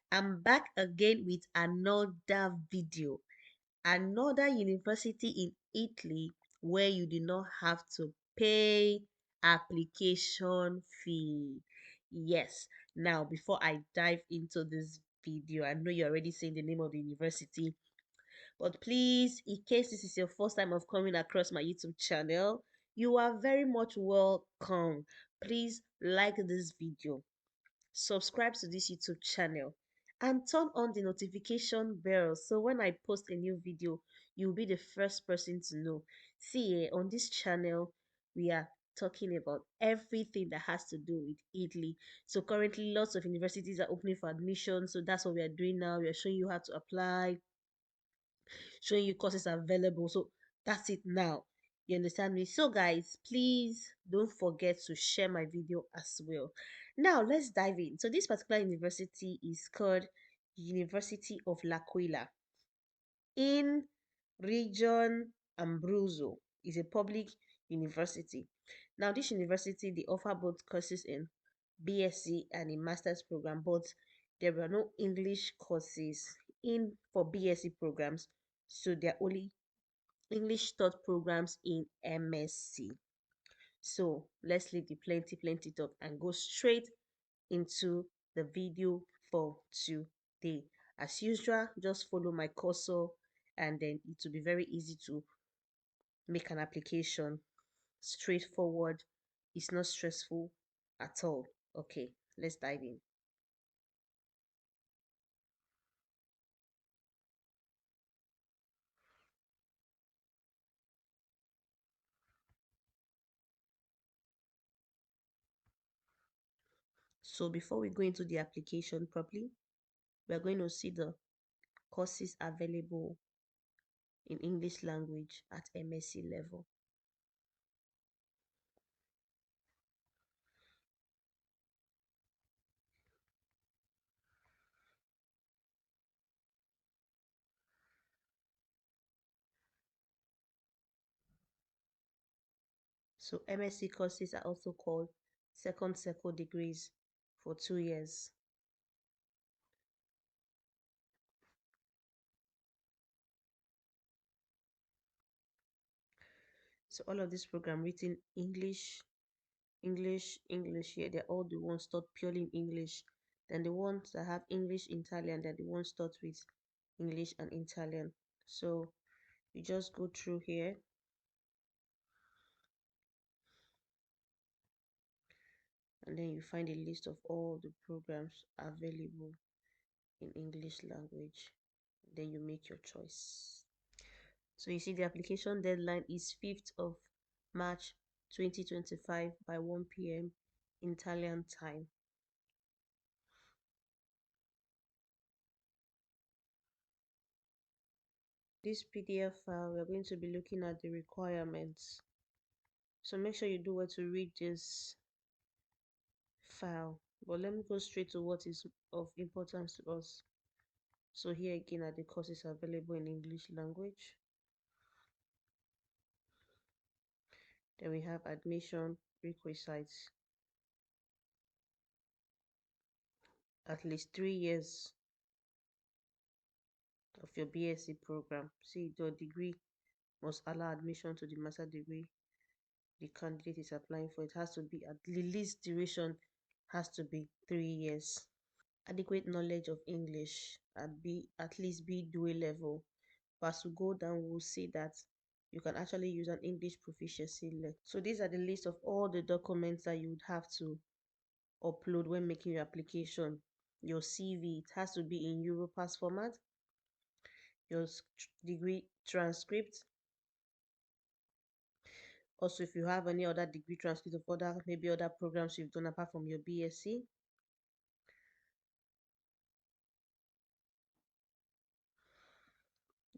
I'm back again with another video, another university in Italy where you do not have to pay application fee. Yes, now before I dive into this video, I know you're already saying the name of the university, but please, in case this is your first time of coming across my YouTube channel, you are very much welcome. Please like this video, subscribe to this YouTube channel, and turn on the notification bell so when I post a new video, you'll be the first person to know. See, on this channel, we are talking about everything that has to do with Italy. So currently, lots of universities are opening for admission. So that's what we are doing now. We are showing you how to apply, showing you courses available. So that's it now. You understand me? So guys, please don't forget to share my video as well. Now let's dive in. So this particular university is called University of L'Aquila in Region Abruzzo. It's a public university. Now this university, they offer both courses in BSc and a master's program, but there were no English courses in for BSc programs, so they're only English taught programs in MSc. So let's leave the plenty talk and go straight into the video for today. As usual, just follow my cursor and then it will be very easy to make an application. Straightforward, it's not stressful at all. Okay, let's dive in. So before we go into the application properly, we're going to see the courses available in English language at MSc level. So MSc courses are also called second circle degrees for 2 years. So all of this program written English here, they're all the ones taught purely in English. Then the ones that have English, Italian, they're the ones taught with English and Italian. So you just go through here and then you find a list of all the programs available in English language. Then you make your choice. So you see the application deadline is 5th of March 2025 by 1 p.m. Italian time. This PDF file, we're going to be looking at the requirements. So make sure you do well to read this file. But let me go straight to what is of importance to us. So here again are the courses available in English language. Then we have admission requisites. At least 3 years of your BSc program. See, your degree must allow admission to the master degree the candidate is applying for. It has to be at the least duration has to be 3 years. Adequate knowledge of English at least be dual level. But as we go down, we'll see that you can actually use an English proficiency level. So these are the list of all the documents that you would have to upload when making your application. Your CV, it has to be in Europass format. Your degree transcript. Also, if you have any other degree transcript of other maybe other programs you've done apart from your BSc.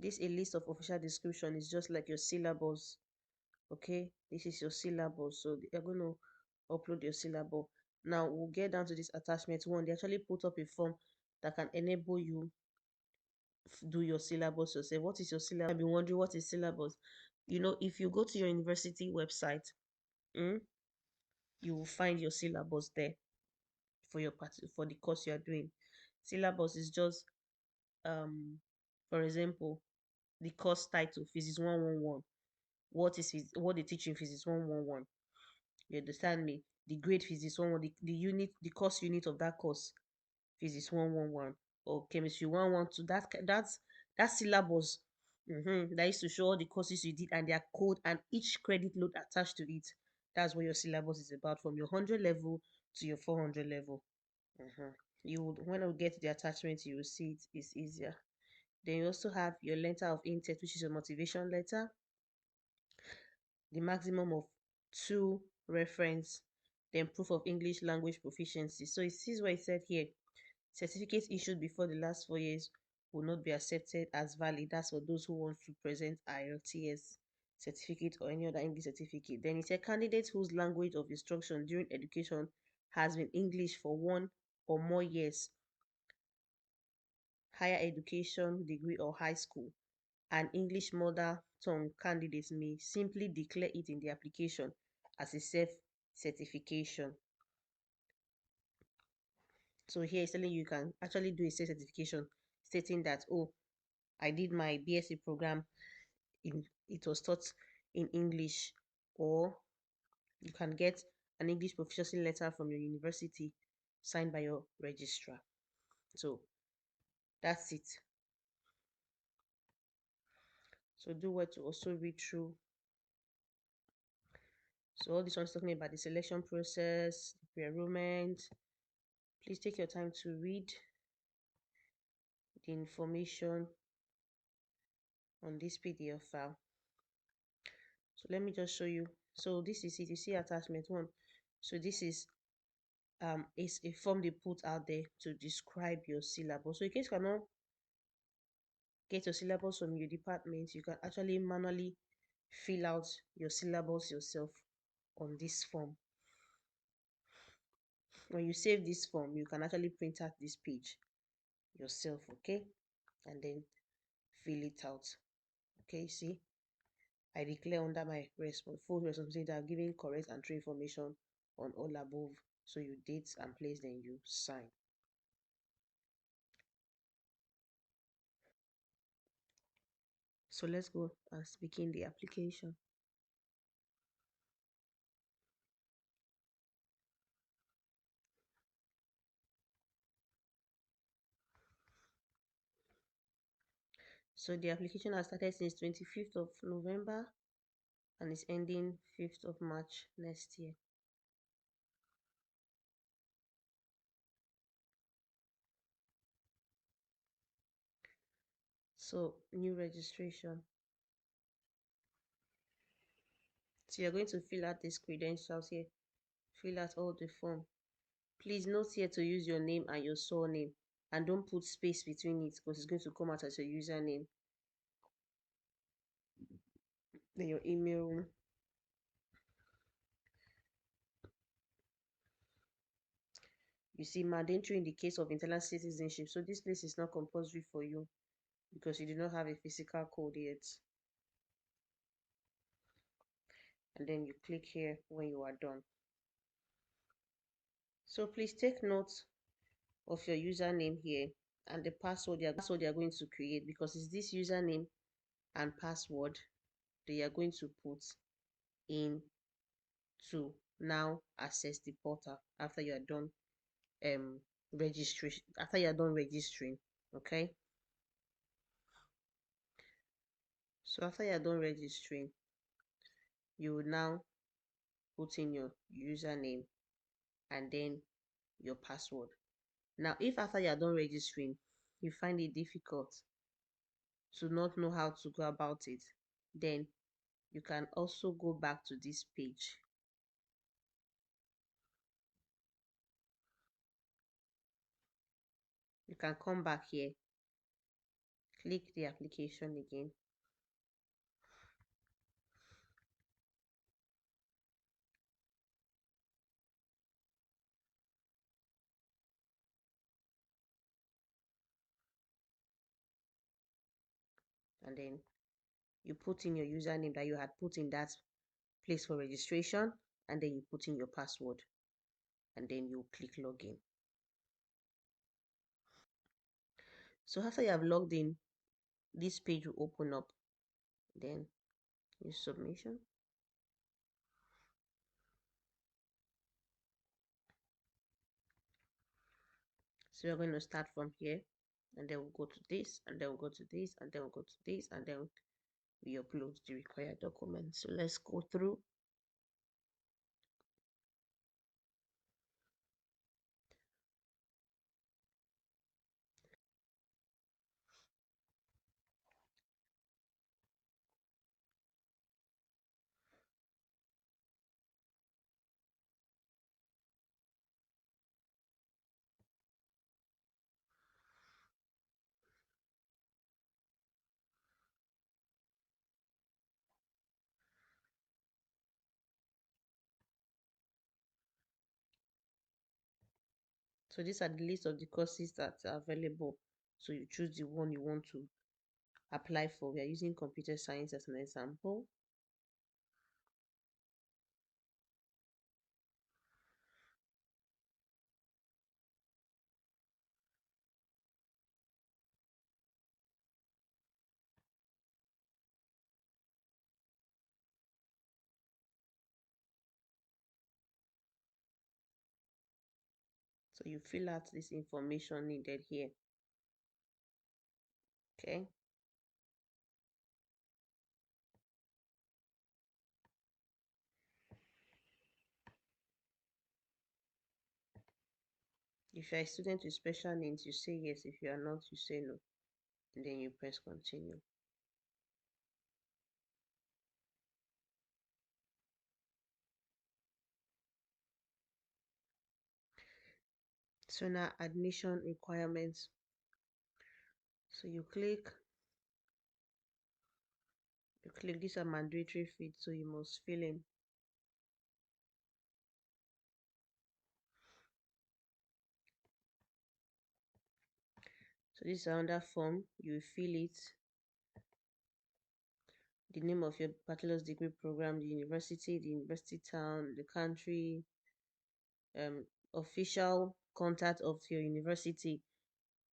This a list of official description is just like your syllabus. Okay, this is your syllabus, so you're going to upload your syllabus. Now we'll get down to this attachment one. They actually put up a form that can enable you do your syllabus yourself. What is your syllabus? I've been wondering what is syllabus. You know, if you go to your university website, mm, you will find your syllabus there for your part for the course you are doing. Syllabus is just um for example, the course title physics 111. What they teach in physics 111. You understand me? The grade physics 111, the unit, the course unit of that course physics 111, or chemistry 112. That syllabus. That is to show all the courses you did and their code and each credit load attached to it. That's what your syllabus is about, from your 100 level to your 400 level. Mhm. You would, when you get to the attachment, you will see it is easier. Then you also have your letter of intent, which is your motivation letter, the maximum of two reference, then proof of English language proficiency. So it sees what it said here. Certificates issued before the last 4 years will not be accepted as valid. That's for those who want to present IELTS certificate or any other English certificate. Then it said candidates whose language of instruction during education has been English for 1 or more years, higher education, degree, or high school, and English mother tongue candidates may simply declare it in the application as a self certification. So here it's telling you can actually do a self certification stating that, oh, I did my BSc program in, it was taught in English, or you can get an English proficiency letter from your university signed by your registrar. So that's it. So do what to also read through. So all this one's talking about the selection process, the pre-enrollment. Please take your time to read the information on this PDF file. So let me just show you. So this is it. You see attachment one. So this is a form they put out there to describe your syllabus. So in case you cannot get your syllabus from your department, you can actually manually fill out your syllabus yourself on this form. When you save this form, you can actually print out this page yourself, okay? And then fill it out. Okay, see? I declare under my full responsibility that I'm giving correct and true information on all above. So you date and place, then you sign. So let's go and begin the application. So the application has started since 25th of November and is ending 5th of March next year. So new registration. So you're going to fill out these credentials here. Fill out all the form. Please note here to use your name and your surname, and don't put space between it because it's going to come out as your username. Then your email. You see, mandatory in the case of internal citizenship. So this place is not compulsory for you because you do not have a physical code yet. And then you click here when you are done. So please take note of your username here and the password you're going to create, because it's this username and password that you're going to put in to now access the portal after you're done registration, after you're done registering. Okay, so after you're done registering, you will now put in your username and then your password. Now if after you're done registering you find it difficult to not know how to go about it, then you can also go back to this page. You can come back here, click the application again, and then you put in your username that you had put in that place for registration, and then you put in your password, and then you click login. So after you have logged in, this page will open up. Then use submission. So we're going to start from here, and then we'll go to this, and then we'll go to this, and then we'll go to this, and then we upload the required documents. So let's go through. So these are the list of the courses that are available. So you choose the one you want to apply for. We are using computer science as an example. So you fill out this information needed here. Okay. If you're a student with special needs, you say yes. If you are not, you say no. And then you press continue. So now admission requirements. So you click these are mandatory fields, so you must fill in. So this is another form. You fill it, the name of your bachelor's degree program, the university town, the country, official contact of your university,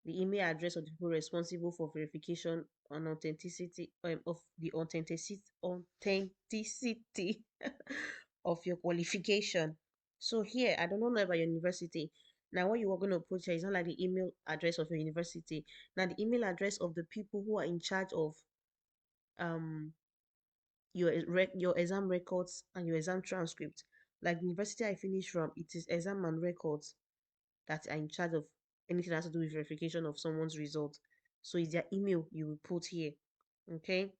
the email address of the people responsible for verification on authenticity of the authenticity of your qualification. So here, I don't know about your university. Now, what you are going to put here is not like the email address of your university. Now, the email address of the people who are in charge of um your exam records and your exam transcript. Like the university I finished from, it is exam and records that are in charge of anything that has to do with verification of someone's result. So it's their email you will put here. Okay.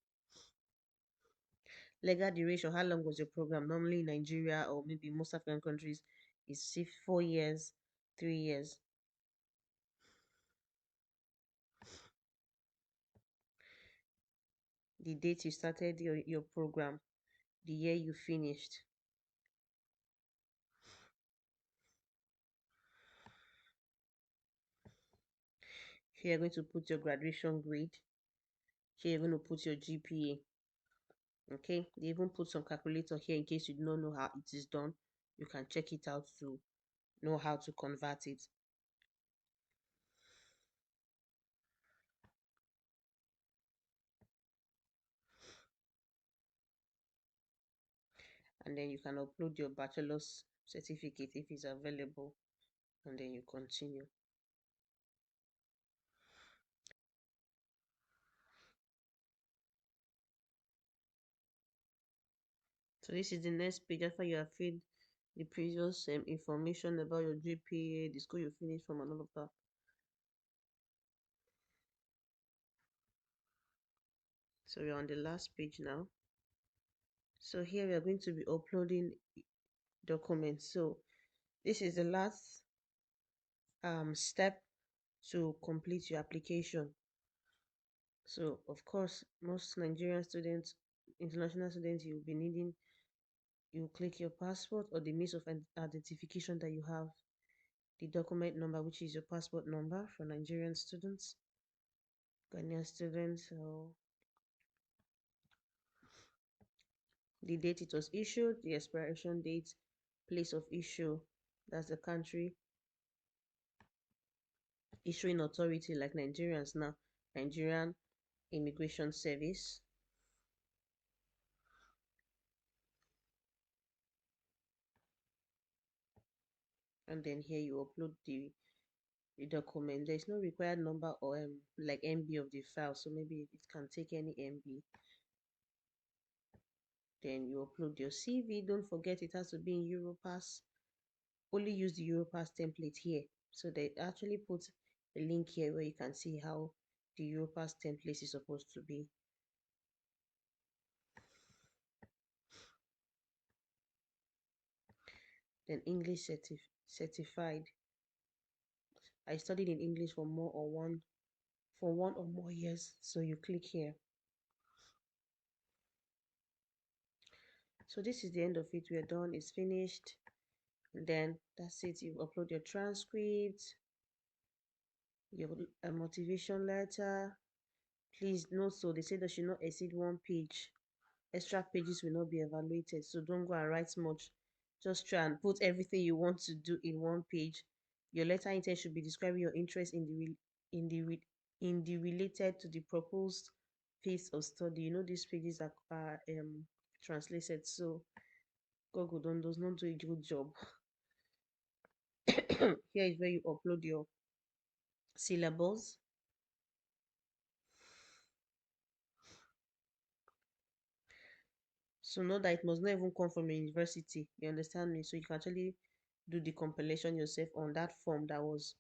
Legal duration. How long was your program? Normally in Nigeria or maybe most African countries is 4 years, 3 years. The date you started your program, the year you finished. Here you're going to put your graduation grade. Here you're going to put your GPA. Okay, they even put some calculator here in case you do not know how it is done. You can check it out to know how to convert it. And then you can upload your bachelor's certificate if it's available, and then you continue. So this is the next page after you have filled the previous information about your GPA, the school you finished from, and all of that. So we're on the last page now. So here we are going to be uploading documents. So this is the last step to complete your application. So of course, most Nigerian students, international students, you'll be needing, you click your passport or the means of identification that you have, the document number, which is your passport number for Nigerian students, Ghanaian students, so the date it was issued, the expiration date, place of issue, that's the country, issuing authority like Nigerians now, Nigerian Immigration Service. And then here you upload the document. There's no required number or like MB of the file, so maybe it can take any MB. Then you upload your CV. Don't forget it has to be in Europass. Only use the Europass template here. So they actually put a link here where you can see how the Europass template is supposed to be. Then English certified. I studied in English for one or more years. So you click here. So this is the end of it. We're done. It's finished. And then that's it. You upload your transcript, your motivation letter. Please note, so they say that should not exceed 1 page. Extra pages will not be evaluated, so don't go and write much. Just try and put everything you want to do in 1 page. Your letter intent should be describing your interest in the related to the proposed piece of study. You know these pages are translated, so Google does not do a good job. Here is where you upload your syllables. So know that it must not even come from a university. You understand me? So you can actually do the compilation yourself on that form that was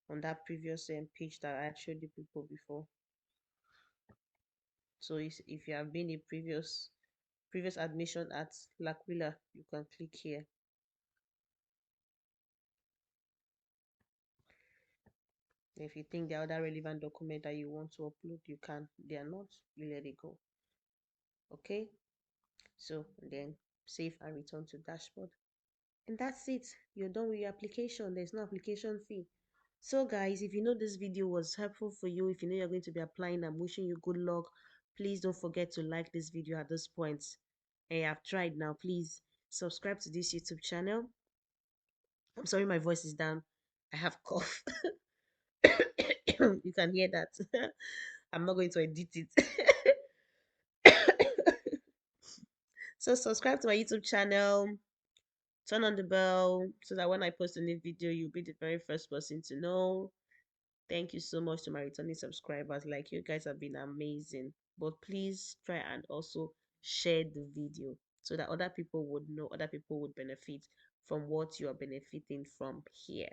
on that previous page that I had showed you people before. So if you have been a previous admission at L'Aquila, you can click here. If you think there are other relevant documents that you want to upload, you can. They are not, you let it go. Okay, so then save and return to dashboard. And that's it. You're done with your application. There's no application fee. So guys, if you know this video was helpful for you, if you know you're going to be applying, I'm wishing you good luck. Please don't forget to like this video at this point. And I've tried now. Please subscribe to this YouTube channel. I'm sorry my voice is down. I have cough. You can hear that. I'm not going to edit it. So subscribe to my YouTube channel. Turn on the bell so that when I post a new video, you'll be the very first person to know. Thank you so much to my returning subscribers. Like, you guys have been amazing. But please try and also share the video so that other people would know, other people would benefit from what you are benefiting from here.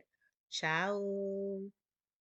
Ciao.